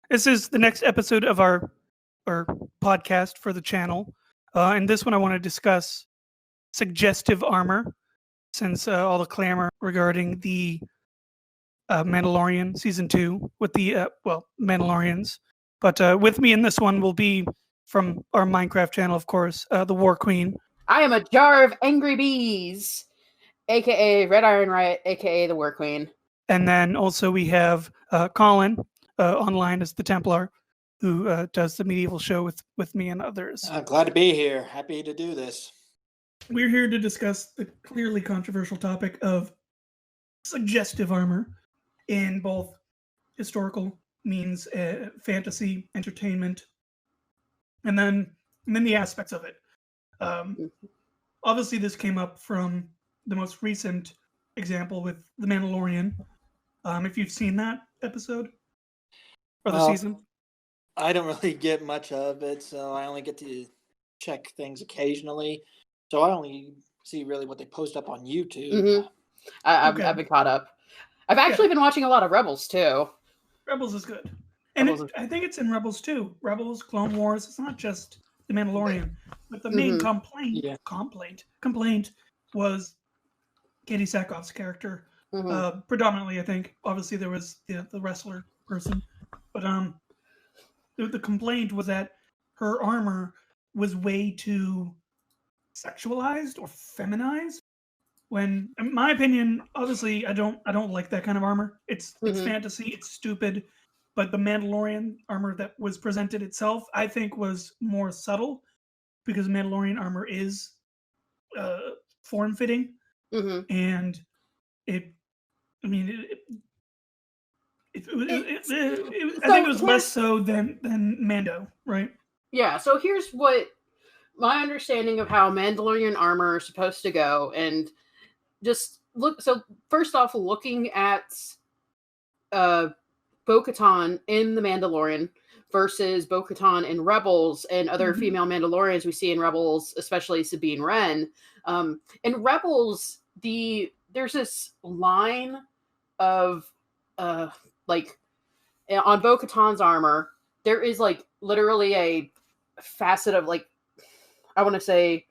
This is the next episode of our podcast for the channel. In this one, I want to discuss suggestive armor, since all the clamor regarding the Mandalorian season 2 with the Mandalorians. But with me in this one will be from our Minecraft channel, of course, the War Queen. I am a jar of angry bees, aka Red Iron Riot, aka the War Queen. And then also we have Colin online as the Templar, who does the medieval show with me and others. Glad to be here. Happy to do this. We're here to discuss the clearly controversial topic of suggestive armor in both historical means, fantasy, entertainment, and then the aspects of it. Obviously, this came up from the most recent example with The Mandalorian. If you've seen that episode or the season. I don't really get much of it, so I only get to check things occasionally. So I only see really what they post up on YouTube. Mm-hmm. I've been caught up. I've actually been watching a lot of Rebels too. Rebels is good. And I think it's in Rebels too. Rebels, Clone Wars. It's not just The Mandalorian. But the main complaint was Katie Sackhoff's character. Predominantly, I think. Obviously, there was the wrestler person. But the complaint was that her armor was way too sexualized or feminized. When, in my opinion, obviously, I don't like that kind of armor. It's fantasy. It's stupid. But the Mandalorian armor that was presented itself, I think, was more subtle, because Mandalorian armor is form-fitting, and I think it was less so than Mando, right? Yeah. So here's what my understanding of how Mandalorian armor is supposed to go, and just look. So first off, looking at Bo-Katan in The Mandalorian versus Bo-Katan in Rebels and other female Mandalorians we see in Rebels, especially Sabine Wren. In Rebels, there's this line of like on Bo-Katan's armor, there is like literally a facet of like, I want to say,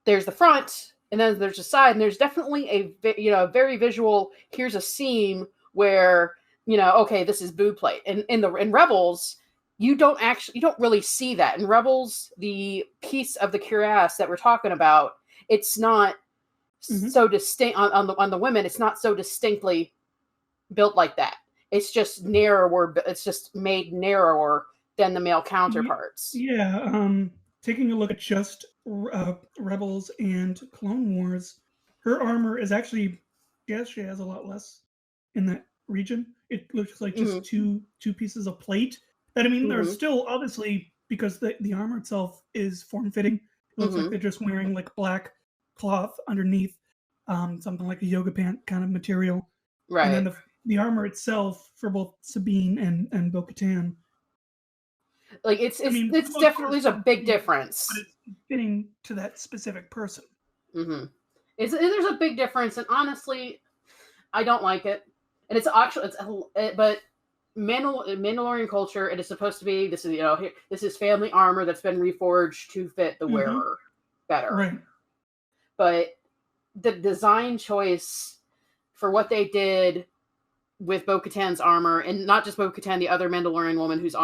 there's the front and then there's the side, and there's definitely a very visual. Here's a seam where, okay, this is boob plate. And in Rebels, you don't really see that. In Rebels, the piece of the cuirass that we're talking about, it's not so distinct on the women. It's not so distinctly built like that. It's just narrower. It's just made narrower than the male counterparts. Yeah. Taking a look at just Rebels and Clone Wars, her armor is actually, yes, she has a lot less in that region. It looks like just two pieces of plate. But I mean, they're still, obviously, because the armor itself is form-fitting. It looks like they're just wearing like black cloth underneath, something like a yoga pant kind of material. Right. And then the armor itself for both Sabine and Bo-Katan, like it's definitely a big difference. But it's fitting to that specific person. There's a big difference, and honestly, I don't like it. And but Mandalorian culture, it is supposed to be, this is family armor that's been reforged to fit the wearer better. Right. But the design choice for what they did with Bo-Katan's armor, and not just Bo-Katan, the other Mandalorian woman who's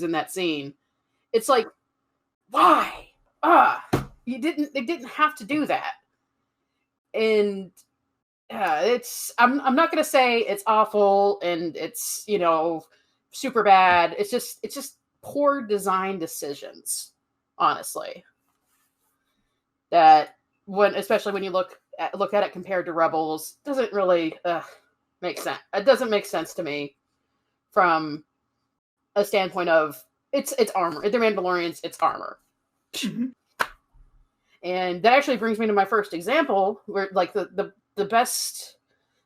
in that scene, it's like, why? They didn't have to do that. And I'm not gonna say it's awful and it's super bad. It's just poor design decisions, honestly. That especially when you look at it compared to Rebels, doesn't really make sense. It doesn't make sense to me from a standpoint of it's armor. They're Mandalorians. It's armor. And that actually brings me to my first example, where like the best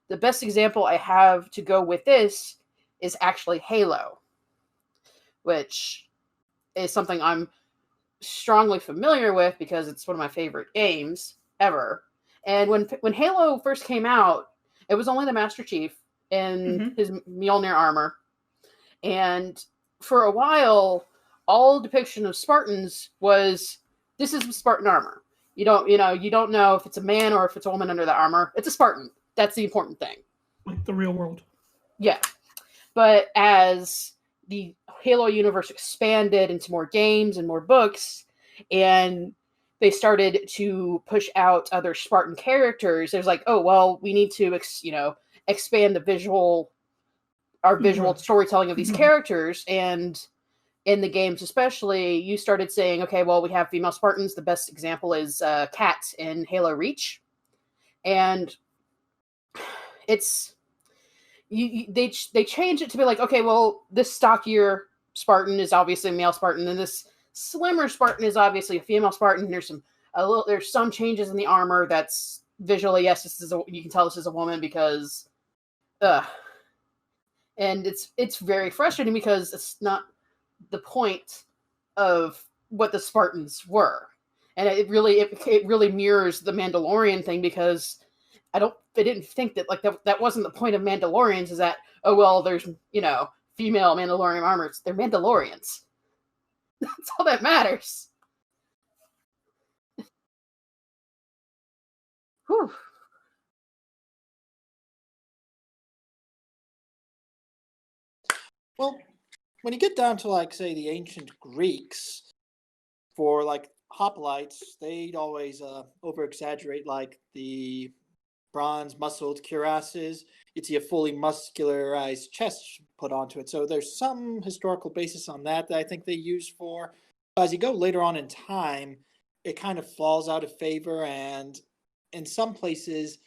example I have to go with this is actually Halo, which is something I'm strongly familiar with because it's one of my favorite games ever. And when Halo first came out, it was only the Master Chief in his Mjolnir armor And for a while, all depiction of Spartans was, this is Spartan armor. You don't know if it's a man or if it's a woman under the armor. It's a Spartan. That's the important thing. Like the real world. Yeah. But as the Halo universe expanded into more games and more books, and they started to push out other Spartan characters, there's like, oh, well, we need to, expand the visual storytelling of these characters. And in the games especially, you started saying, okay, well, we have female Spartans. The best example is Kat in Halo Reach. And it's... they change it to be like, okay, well, this stockier Spartan is obviously a male Spartan, and this slimmer Spartan is obviously a female Spartan. There's some changes in the armor that's visually, yes, you can tell this is a woman because, and it's very frustrating because it's not the point of what the Spartans were, and it really mirrors the Mandalorian thing, because I didn't think that that wasn't the point of Mandalorians, is that, oh, well, there's, female Mandalorian armors. They're Mandalorians. That's all that matters. Whew. Well, when you get down to, say, the ancient Greeks, for, hoplites, they'd always over-exaggerate, the bronze muscled cuirasses. You'd see a fully muscularized chest put onto it. So there's some historical basis on that I think they use for. As you go later on in time, it kind of falls out of favor, and in some places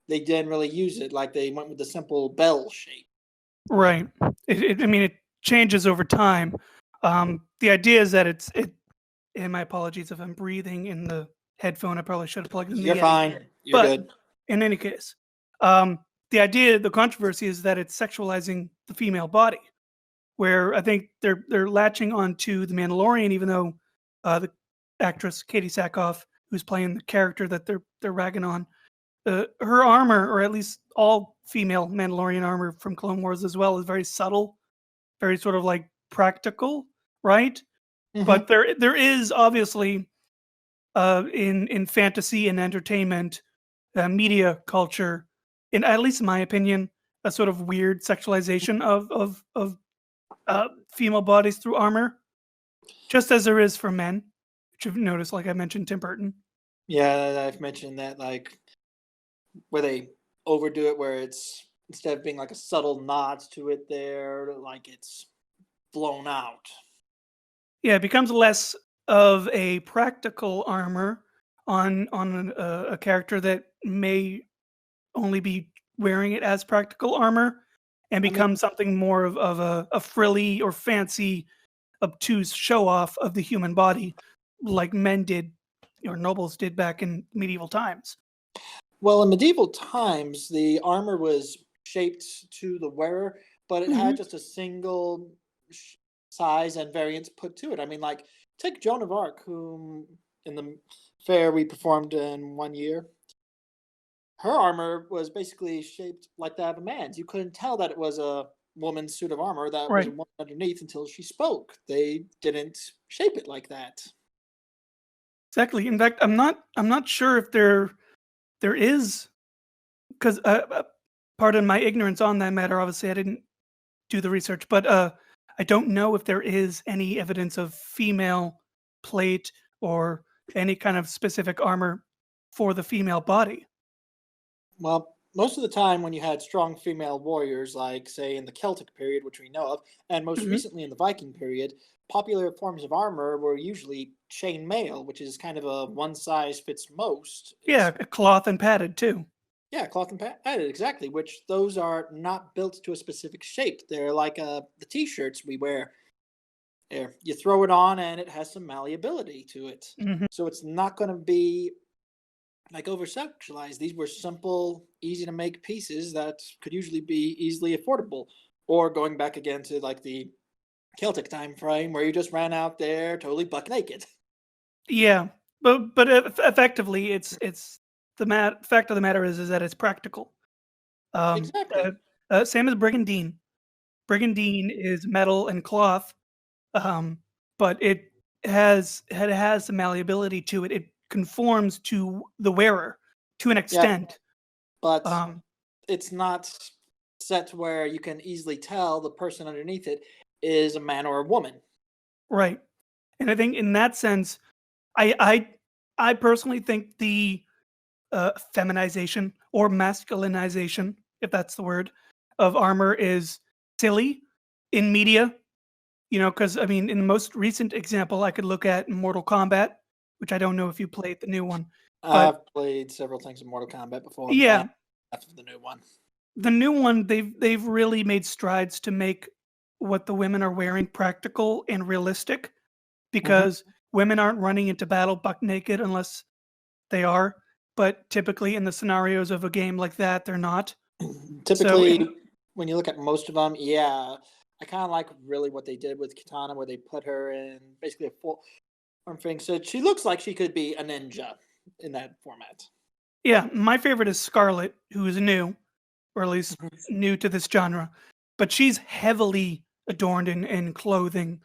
they didn't really use it. They went with the simple bell shape. Right. It changes over time. The idea is that and my apologies if I'm breathing in the headphone. I probably should have plugged in the You're fine. You're good. In any case, the controversy is that it's sexualizing the female body, where I think they're latching onto the Mandalorian, even though the actress Katie Sackhoff, who's playing the character that they're ragging on, her armor, or at least all female Mandalorian armor from Clone Wars as well, is very subtle, very sort of practical, right? Mm-hmm. But there is obviously in fantasy and entertainment, media culture, at least in my opinion, a sort of weird sexualization of female bodies through armor, just as there is for men, which you've noticed, like I mentioned, Tim Burton. Yeah, I've mentioned that, where they overdo it, where it's, instead of being a subtle nod to it there, it's blown out. Yeah, it becomes less of a practical armor on a character that may only be wearing it as practical armor, and become something more of a frilly or fancy, obtuse show-off of the human body, like men did, or nobles did back in medieval times. Well, in medieval times, the armor was shaped to the wearer, but it had just a single size and variants put to it. Take Joan of Arc, whom in the fair we performed in 1 year. Her armor was basically shaped like that of a man's. You couldn't tell that it was a woman's suit of armor that was a woman underneath until she spoke. They didn't shape it like that. Exactly. In fact, I'm not sure if there is, because pardon my ignorance on that matter. Obviously, I didn't do the research, but I don't know if there is any evidence of female plate or any kind of specific armor for the female body. Well, most of the time when you had strong female warriors, say in the Celtic period, which we know of, and most recently in the Viking period, popular forms of armor were usually chainmail, which is kind of a one-size-fits-most. Yeah, cloth and padded too. Yeah, cloth and padded, exactly, which those are not built to a specific shape. They're like the T-shirts we wear. You throw it on and it has some malleability to it. Mm-hmm. So it's not going to be over-sexualized. These were simple, easy-to-make pieces that could usually be easily affordable. Or going back again to the Celtic time frame where you just ran out there totally buck naked. Yeah, but effectively, it's the fact of the matter is that it's practical. Exactly. Same as Brigandine. brigandine is metal and cloth, but it has the malleability to it. It conforms to the wearer to an Yeah, extent. but Um, it's not set to where you can easily tell the person underneath it is a man or a woman. right. And I think in that sense, I personally think the feminization or masculinization, if that's the word, of armor is silly in media. You know, because I mean, in the most recent example, I could look at Mortal Kombat, which I don't know if you played the new one, but I've played several things in Mortal Kombat before. yeah, After the new one. the new one they've really made strides to make what the women are wearing practical and realistic, because women aren't running into battle buck naked unless they are, but typically in the scenarios of a game like that, they're not. Typically, when you look at most of them, yeah, I kind of like really what they did with Katana, where they put her in basically a full arm thing. So she looks like she could be a ninja in that format. Yeah, my favorite is Scarlett, who is new, or at least new to this genre, but she's heavily adorned in clothing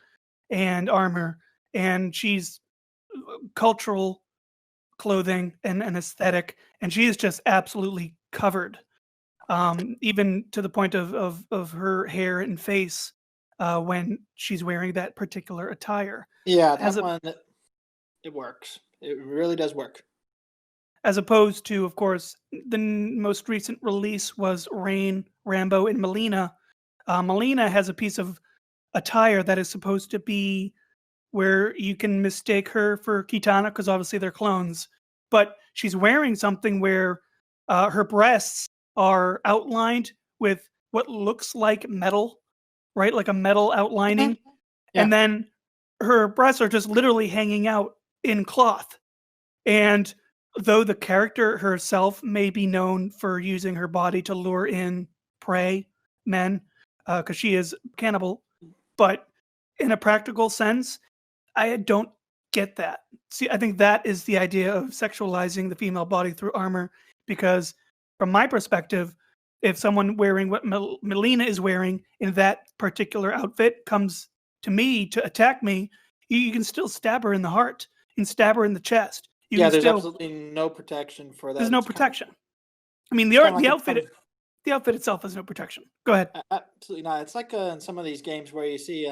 and armor, and she's cultural clothing and aesthetic, and she is just absolutely covered, even to the point of her hair and face when she's wearing that particular attire. Yeah, As that a, one, it works. It really does work. as opposed to, of course, the most recent release was Rain, Rambo, and Melina. Melina has a piece of attire that is supposed to be where you can mistake her for Kitana because obviously they're clones, but she's wearing something where her breasts are outlined with what looks like metal, right? Like a metal outlining. Yeah. And then her breasts are just literally hanging out in cloth. And though the character herself may be known for using her body to lure in prey, men, because she is cannibal, but in a practical sense, I don't get that. See, I think that is the idea of sexualizing the female body through armor, because from my perspective, if someone wearing what Melina is wearing in that particular outfit comes to me to attack me, you can still stab her in the heart and stab her in the chest. Yeah, there's absolutely no protection for that. There's no protection. I mean, the outfit itself has no protection. Go ahead. Absolutely not. It's like in some of these games where you see,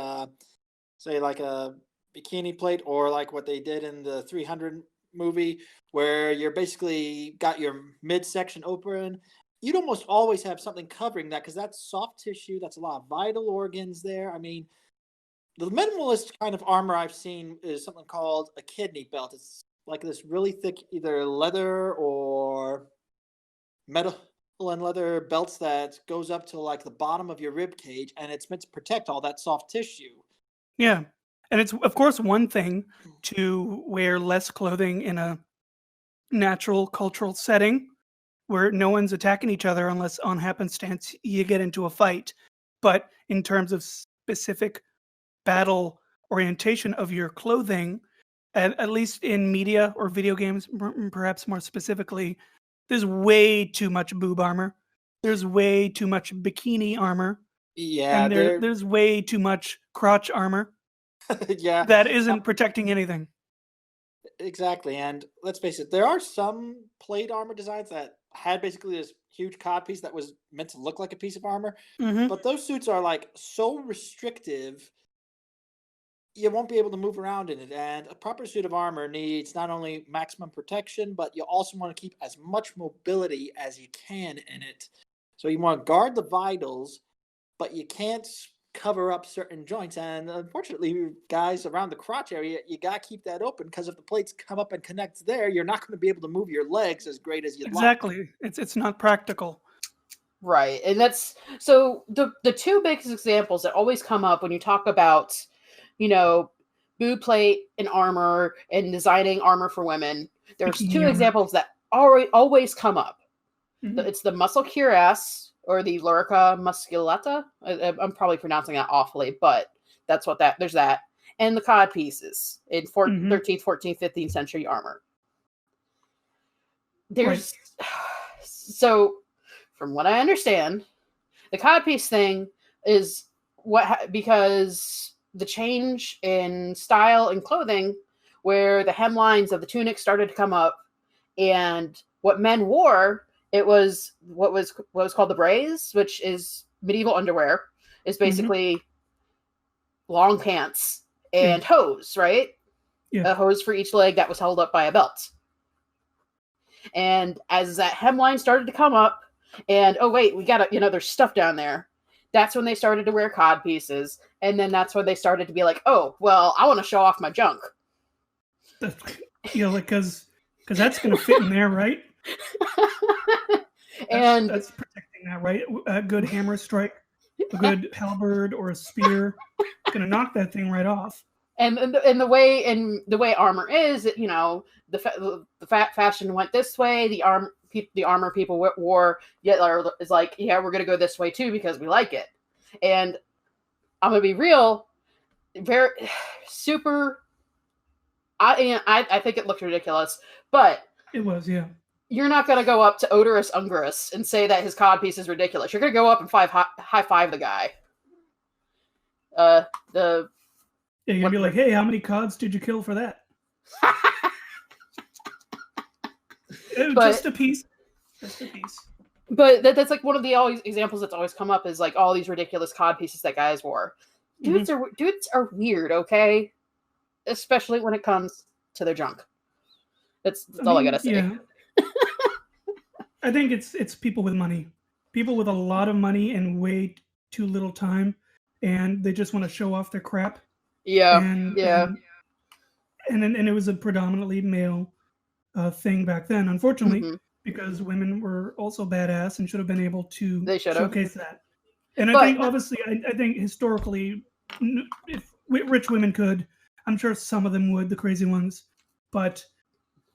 say, like a bikini plate, or like what they did in the 300 movie, where you're basically got your midsection open. You'd almost always have something covering that because that's soft tissue. That's a lot of vital organs there. I mean, the minimalist kind of armor I've seen is something called a kidney belt. It's like this really thick, either leather or metal and leather belts that goes up to like the bottom of your rib cage, and it's meant to protect all that soft tissue. Yeah. And it's, of course, one thing to wear less clothing in a natural cultural setting where no one's attacking each other unless on happenstance you get into a fight. But in terms of specific battle orientation of your clothing, at least in media or video games, perhaps more specifically, there's way too much boob armor. There's way too much bikini armor. Yeah, and there's way too much crotch armor. Yeah, that isn't protecting anything. Exactly. And let's face it, there are some plate armor designs that had basically this huge codpiece that was meant to look like a piece of armor. Mm-hmm. But those suits are like so restrictive, you won't be able to move around in it. And a proper suit of armor needs not only maximum protection, but you also want to keep as much mobility as you can in it. So you want to guard the vitals, but you can't cover up certain joints. And unfortunately, guys, around the crotch area, you got to keep that open, because if the plates come up and connect there, you're not going to be able to move your legs as great as you'd like. Exactly. It's not practical. Right. And that's so the two biggest examples that always come up when you talk about, boob plate and armor and designing armor for women. There's Bikini two armor. examples that always come up. Mhm. It's the muscle cuirass or the lorica musculata. I'm probably pronouncing that awfully, but that's what there's that. And the cod pieces in 13th, 14th, 15th century armor. There's so, from what I understand, the codpiece thing is because the change in style and clothing, where the hemlines of the tunics started to come up, and what men wore, it was what was called the braise, which is medieval underwear, is basically long pants and hose, right? Yeah. A hose for each leg that was held up by a belt. And as that hemline started to come up, and oh wait, we got there's stuff down there. That's when they started to wear cod pieces, and then that's when they started to be like, oh, well, I want to show off my junk. Because that's going to fit in there, right? That's protecting that, right? A good hammer strike, a good halberd or a spear, going to knock that thing right off. And the way armor is, the fashion went this way. The armor people wore is like, yeah, we're gonna go this way too because we like it. And I'm gonna be real, very super. I think it looked ridiculous, but it was, yeah. You're not gonna go up to Odorous Ungerus and say that his cod piece is ridiculous. You're gonna go up and high five the guy. Yeah, you're gonna be like, hey, how many cods did you kill for that? Just a piece. Just a piece. But that's like one of the examples that's always come up is like all these ridiculous cod pieces that guys wore. Dudes are weird, okay? Especially when it comes to their junk. That's all I gotta say. Yeah. I think it's people with money. People with a lot of money and way too little time, and they just want to show off their crap. Yeah, and it was a predominantly male thing back then, unfortunately, because women were also badass and should have been able to showcase that. And I think, obviously, I think historically, if rich women could, I'm sure some of them would, the crazy ones. But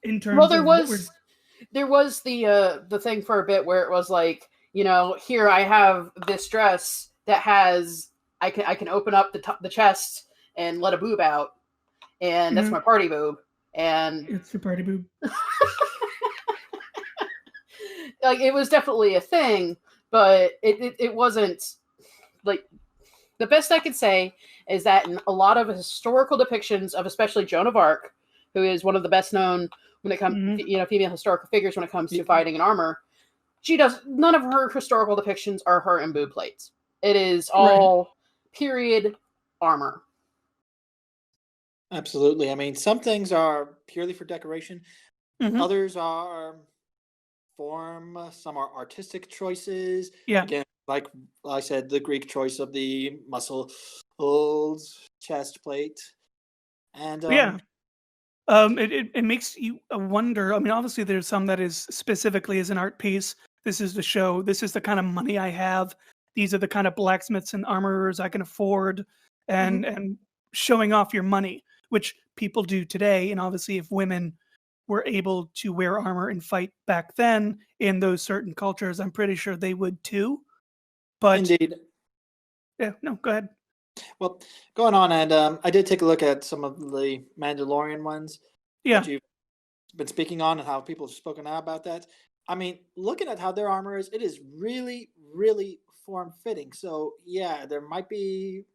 in terms there was the thing for a bit where it was like, here I have this dress that has I can open up the chest and let a boob out, and that's my party boob, and it's your party boob. Like, it was definitely a thing, but it wasn't like, the best I could say is that in a lot of historical depictions of especially Joan of Arc, who is one of the best known when it comes female historical figures when it comes to fighting in armor, none of her historical depictions are her in boob plates. It is all period armor. Absolutely. I mean, some things are purely for decoration. Others are form. Some are artistic choices. Yeah. Again, like I said, the Greek choice of the muscle chest plate. And it makes you wonder. I mean, obviously, there's some that is specifically as an art piece. This is the show. This is the kind of money I have. These are the kind of blacksmiths and armorers I can afford, and showing off your money, which people do today. And obviously, if women were able to wear armor and fight back then in those certain cultures, I'm pretty sure they would too. But indeed. Yeah, no, go ahead. Well, going on, and I did take a look at some of the Mandalorian ones that you've been speaking on and how people have spoken out about that. I mean, looking at how their armor is, it is really, really form-fitting. So, yeah, there might be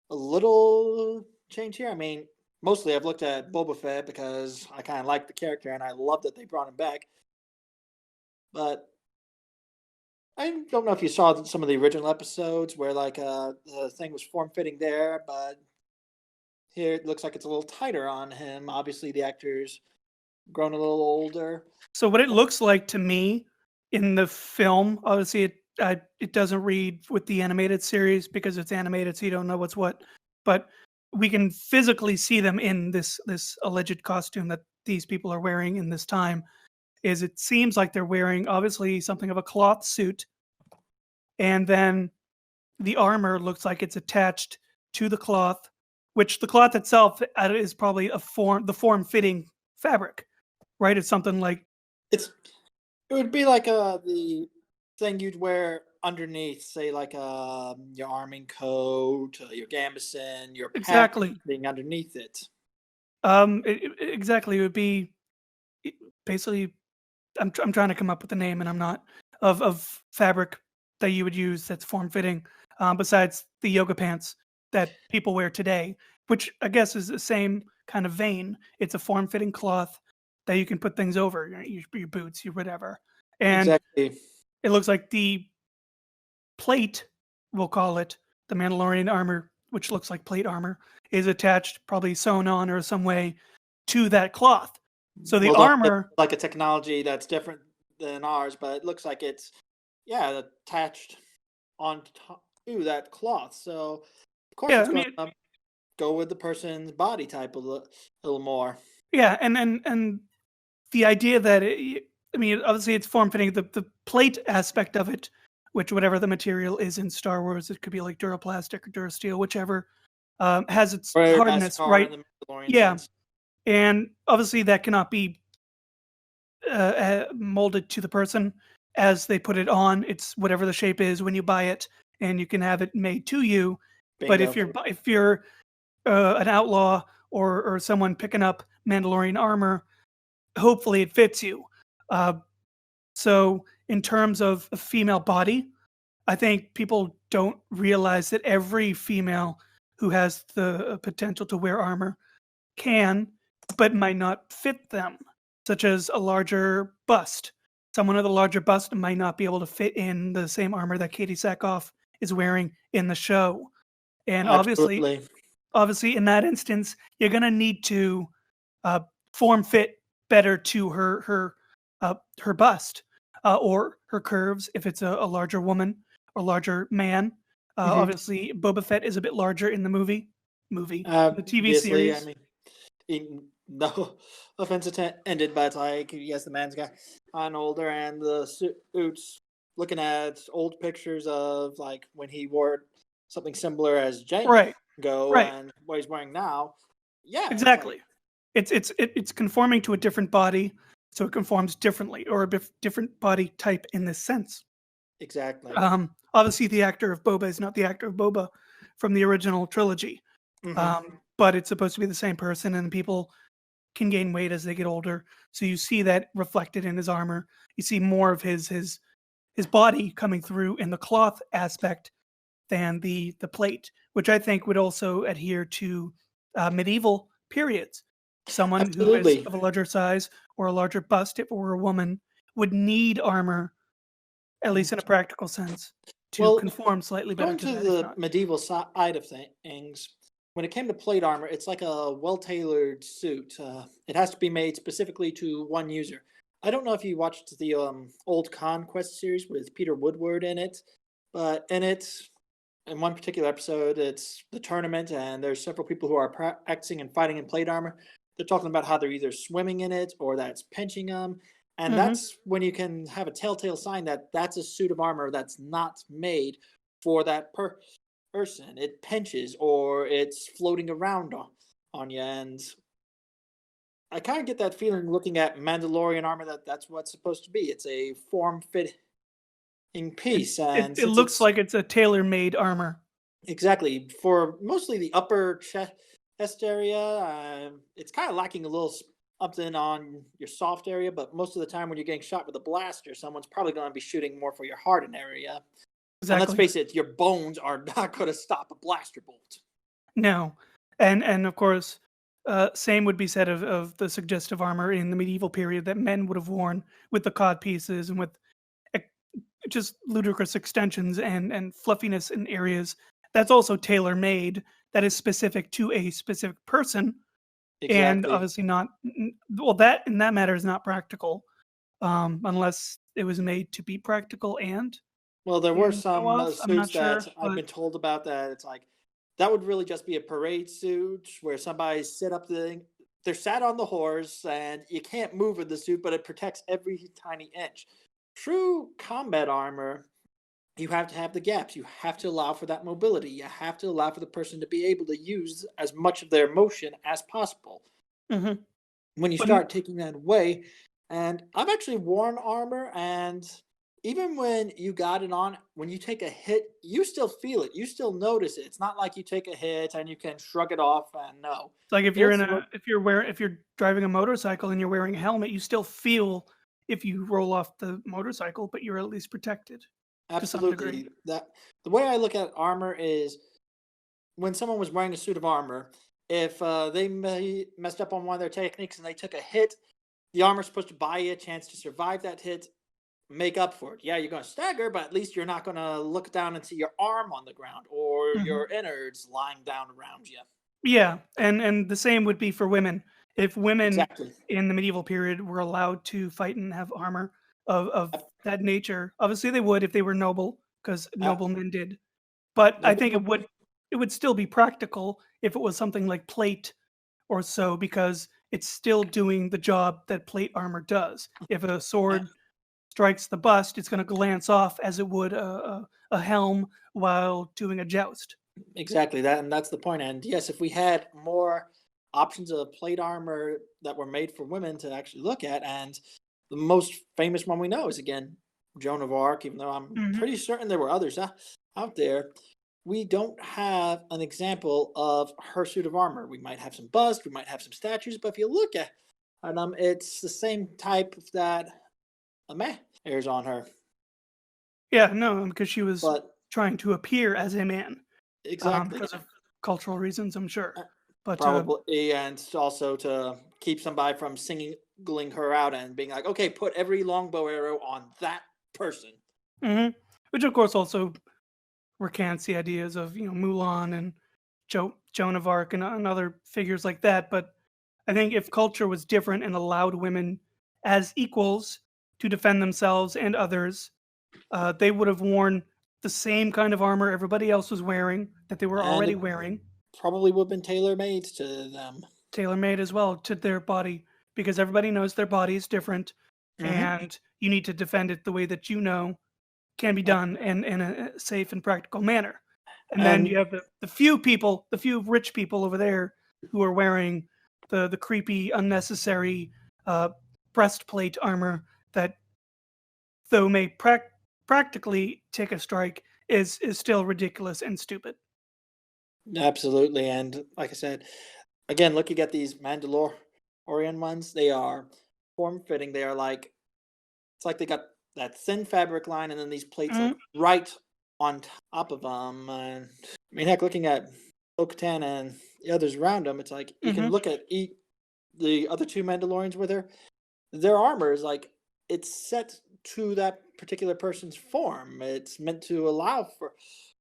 a little change here. I mean, mostly I've looked at Boba Fett because I kind of like the character and I love that they brought him back. But I don't know if you saw some of the original episodes where like the thing was form-fitting there, but here it looks like it's a little tighter on him. Obviously, the actor's grown a little older. So what it looks like to me in the film, obviously it doesn't read with the animated series because it's animated, so you don't know what's what. But we can physically see them in this alleged costume that these people are wearing in this time. Is it seems like they're wearing obviously something of a cloth suit, and then the armor looks like it's attached to the cloth, which the cloth itself is probably the form-fitting fabric, right? It's something like it would be like the thing you'd wear underneath, say like your arming coat, your gambeson, your pack being underneath it. Exactly, it would be basically. I'm trying to come up with a name, and I'm not of fabric that you would use that's form-fitting. besides the yoga pants that people wear today, which I guess is the same kind of vein. It's a form-fitting cloth that you can put things over, your boots, your whatever. And Exactly. it looks like the plate, we'll call it, the Mandalorian armor, which looks like plate armor, is attached, probably sewn on or some way to that cloth. So the Well, armor, like a technology that's different than ours, but it looks like it's attached on to that cloth. So of course yeah, it's I going mean, to go with the person's body type a little more. yeah, and the idea that I mean, obviously it's form fitting. The plate aspect of it, which whatever the material is in Star Wars, it could be like Duraplastic or Durasteel, whichever, has its Or hardness, Beskar right? in the Mandalorian Yeah, sense. and obviously that cannot be molded to the person as they put it on. It's whatever the shape is when you buy it, and you can have it made to you. But Bingo. if you're an outlaw or someone picking up Mandalorian armor, hopefully it fits you. So in terms of a female body, I think people don't realize that every female who has the potential to wear armor can, but might not fit them, such as a larger bust. Someone with a larger bust might not be able to fit in the same armor that Katie Sackhoff is wearing in the show. And Absolutely. obviously, in that instance, you're going to need to form fit better to her bust or her curves if it's a larger woman or larger man. Obviously, Boba Fett is a bit larger in the the TV Obviously, I series. mean, no offense intended, but like, yes, the man's gotten older, and the suits. Looking at old pictures of like when he wore something similar as Right, Django right, and what he's wearing now, yeah, it's like exactly. It's conforming to a different body, so it conforms differently, or a different body type in this sense. exactly. Obviously, the actor of Boba is not the actor of Boba from the original trilogy, Hmm. but it's supposed to be the same person, and people can gain weight as they get older. So you see that reflected in his armor. You see more of his body coming through in the cloth aspect than the plate, which I think would also adhere to medieval periods. Someone who is Absolutely. of a larger size or a larger bust, if it were a woman, would need armor, at least in a practical sense, to Well, conform slightly better going to to that, if the not. medieval side of things, when it came to plate armor, it's like a well-tailored suit. It has to be made specifically to one user. I don't know if you watched the old Conquest series with Peter Woodward in it, but in one particular episode, it's the tournament, and there's several people who are practicing and fighting in plate armor. They're talking about how they're either swimming in it or that's pinching them. And Hmm. that's when you can have a telltale sign that that's a suit of armor that's not made for that person. It pinches or it's floating around on you. And I kind of get that feeling looking at Mandalorian armor that that's what's supposed to be. It's a form fitting It, piece. it And it since looks it's like it's a tailor-made armor. exactly for mostly the upper chest area, it's kind of lacking a little something on your soft area, but most of the time when you're getting shot with a blaster, someone's probably going to be shooting more for your hardened area. And let's Exactly. face it, your bones are not going to stop a blaster bolt. No, and of course, same would be said of the suggestive armor in the medieval period that men would have worn with the cod pieces and with ec- just ludicrous extensions and fluffiness in areas. That's also tailor made. That is specific to a specific person, and Exactly. obviously not. Well, that in that matter is not practical, unless it was made to be practical and Well, there were and show some off. I'm suits not that sure, I've but been told about that it's like that would really just be a parade suit where somebody sit up they're sat on the horse and you can't move in the suit, but it protects every tiny inch. True combat armor, you have to have the gaps. You have to allow for that mobility. You have to allow for the person to be able to use as much of their motion as possible. mhm. When you But start taking that away, and I've actually worn armor, and even when you got it on, when you take a hit, you still feel it. You still notice it. It's not like you take a hit and you can shrug it off and no. it's like if you're in It's a if you're driving a motorcycle and you're wearing a helmet, you still feel if you roll off the motorcycle, but you're at least protected. Absolutely. That the way I look at armor is when someone was wearing a suit of armor, if they messed up on one of their techniques and they took a hit, the armor's supposed to buy you a chance to survive that hit, make up for it. Yeah, you're going to stagger, but at least you're not going to look down and see your arm on the ground or your innards lying down around you. Yeah, and the same would be for women. If women Exactly. in the medieval period were allowed to fight and have armor of that nature, obviously they would if they were noble, because noblemen did. But I think it would still be practical if it was something like plate or so, because it's still doing the job that plate armor does. If a sword strikes the bust, it's going to glance off as it would a helm while doing a joust. Exactly that, and that's the point. And yes, if we had more options of plate armor that were made for women to actually look at, and the most famous one we know is again Joan of Arc, even though I'm pretty certain there were others out there. We don't have an example of her suit of armor. We might have some bust, we might have some statues, but if you look at it's the same type that a man airs on her. Yeah, no, because she was But trying to appear as a man. exactly. Because of cultural reasons, I'm sure. But probably, and also to keep somebody from singling her out and being like, okay, put every longbow arrow on that person. Which, of course, also recants the ideas of Mulan and Joan of Arc and other figures like that. But I think if culture was different and allowed women as equals to defend themselves and others, they would have worn the same kind of armor everybody else was wearing, that they were already wearing. Probably would have been tailor-made to them. Tailor-made as well to their body, because everybody knows their body is different, and you need to defend it the way that can be done in a safe and practical manner. And then you have the few rich people over there who are wearing the creepy, unnecessary breastplate armor that, though may practically take a strike, is still ridiculous and stupid. Absolutely, and like I said, again, looking at these Mandalorian ones, they are form-fitting. They are like, it's like they got that thin fabric line and then these plates like right on top of them. And I mean, heck, looking at Bo-Katan and the others around them, it's like you can look at the other two Mandalorians with her. Their armor is like, it's set to that particular person's form. It's meant to allow for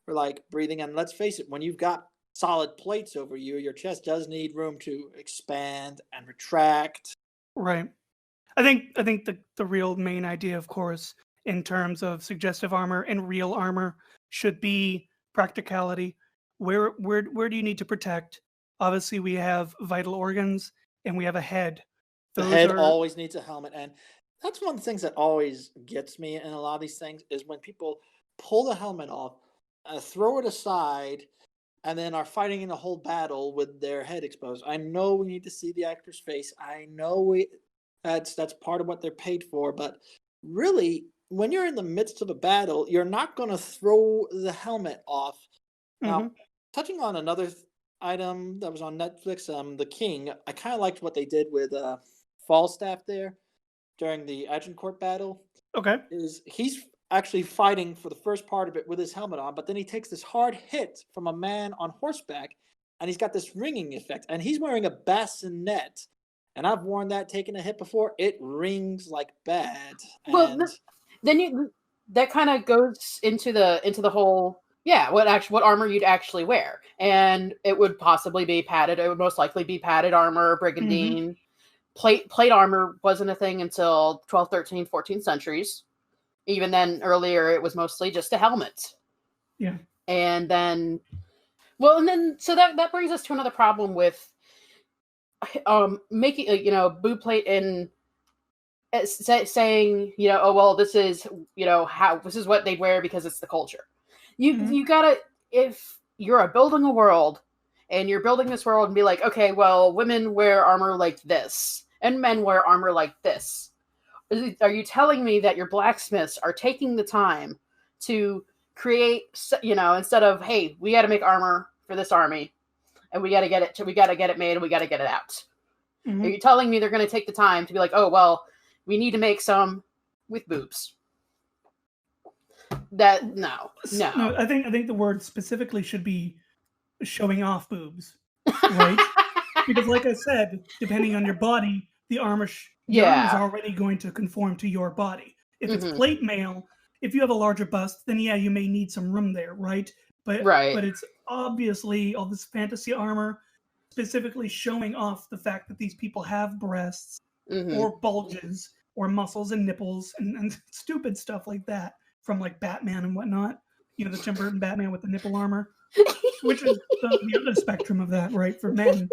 like breathing. And let's face it, when you've got solid plates over you, your chest does need room to expand and retract. Right. I think the real main idea, of course, in terms of suggestive armor and real armor, should be practicality. Where do you need to protect? Obviously, we have vital organs and we have a head. The head always needs a helmet, and that's one of the things that always gets me in a lot of these things is when people pull the helmet off, throw it aside, and then are fighting in a whole battle with their head exposed. I know we need to see the actor's face. I know that's part of what they're paid for, but really, when you're in the midst of a battle, you're not going to throw the helmet off. Now, touching on another item that was on Netflix, The King, I kind of liked what they did with Falstaff there during the Agincourt battle. Okay. He's actually fighting for the first part of it with his helmet on, but then he takes this hard hit from a man on horseback, and he's got this ringing effect, and he's wearing a bassinet. And I've worn that, taking a hit before. It rings like bad. Well, then that kind of goes into the whole, what armor you'd actually wear, and it would possibly be padded. It would most likely be padded armor, brigandine. Plate armor wasn't a thing until 12th, 13th, 14th centuries. Even then, earlier it was mostly just a helmet. Yeah. And then, so that brings us to another problem with making boob plate and saying this is this is what they'd wear because it's the culture. You gotta, if you're building a world and you're building this world and be like, okay, well, women wear armor like this and men wear armor like this. Are you telling me that your blacksmiths are taking the time to create, instead of, hey, we got to make armor for this army and we got to get it made and we got to get it out. Are you telling me they're going to take the time to be like, oh, well, we need to make some with boobs? That no. No, I think the word specifically should be showing off boobs, right? Because, like I said, depending on your body, the armor your armor is already going to conform to your body. If it's plate mail, if you have a larger bust, then yeah, you may need some room there, right? But it's obviously all this fantasy armor specifically showing off the fact that these people have breasts or bulges or muscles and nipples and stupid stuff like that from like Batman and whatnot. You know, the Tim Burton Batman with the nipple armor, which is the other spectrum of that, right? For men,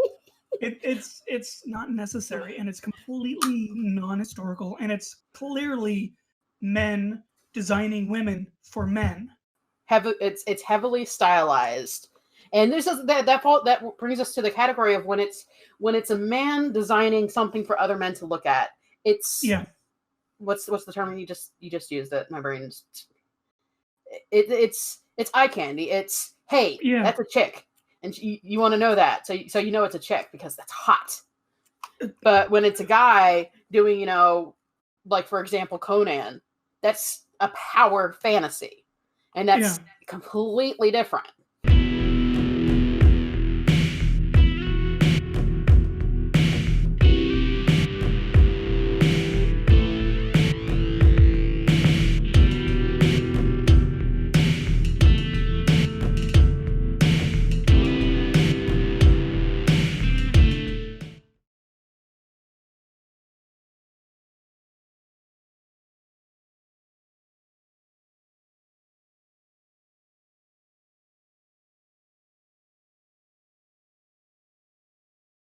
it's not necessary, and it's completely non-historical, and it's clearly men designing women for men. It's heavily stylized, and this is that brings us to the category of when it's a man designing something for other men to look at. It's what's the term you just used it? My brain's it's eye candy. It's hey, that's a chick, and you want to know that, so you know it's a chick because that's hot. But when it's a guy doing, you know, like for example Conan, that's a power fantasy, and that's completely different.